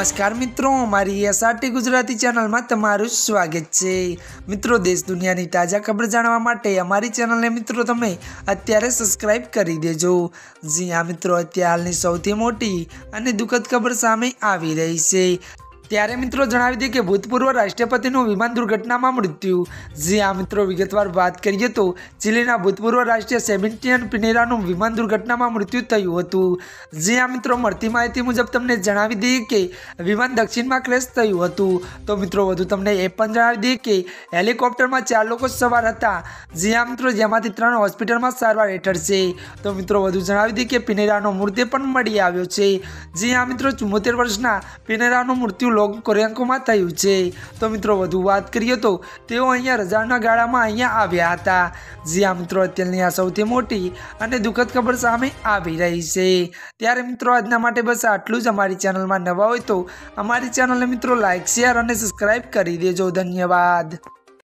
नमस्कार मित्रों, हमारी एसआरटी गुजराती चैनल में तमारू स्वागत है। मित्रों, देश दुनिया की ताजा खबर जानवा माटे अमारी चैनल ने मित्रों तमे अत्यारे सब्सक्राइब करी देजो। जी हाँ मित्रों, अत्यार हालनी सौथी मोटी अने दुखद खबर सामे आवी रही है। त्यारे मित्रों जणावी दे कि भूतपूर्व राष्ट्रपतिનું विमान दुर्घटनाમાં मृत्यु। जी हाँ मित्रों, विगतवार बात करिए तो चिलीना भूतपूर्व राष्ट्रीय सेबेस्टियन पिनेराનું विमान दुर्घटनाમાં मृत्यु થયું હતું। जी हाँ मित्रों, મળતી માહિતી મુજબ તમને જણાવી દઈએ કે વિમાન દક્ષિણમાં ક્રેશ થયું હતું। તો મિત્રો વધુ તમને એ પણ જણાવી દઈએ કે હેલિકોપ્ટરમાં 4 લોકો સવાર હતા। जी हाँ मित्रों, જેમાંથી 3 હોસ્પિટલમાં સારવાર હેઠળ છે। તો મિત્રો વધુ જણાવી દઈએ કે પિનેરાનો મૃતદેહ પણ મળી આવ્યો છે। जी हाँ मित्रों, 74 વર્ષના પિનેરાનું મૃત્યુ કોરિયાકોમાં થયું છે। તો મિત્રો વધુ વાત કરીએ તો તેઓ અહીંયા રજાના ગાળામાં અહીંયા આવ્યા હતા। जी हाँ मित्रों, અત્યારની આ સૌથી મોટી અને દુઃખદ ખબર સામે આવી રહી છે। ત્યારે મિત્રો આજના માટે બસ આટલું જ। અમારી ચેનલમાં નવા હોય તો અમારી ચેનલને મિત્રો લાઇક, શેર અને સબસ્ક્રાઇબ કરી દેજો। ધન્યવાદ।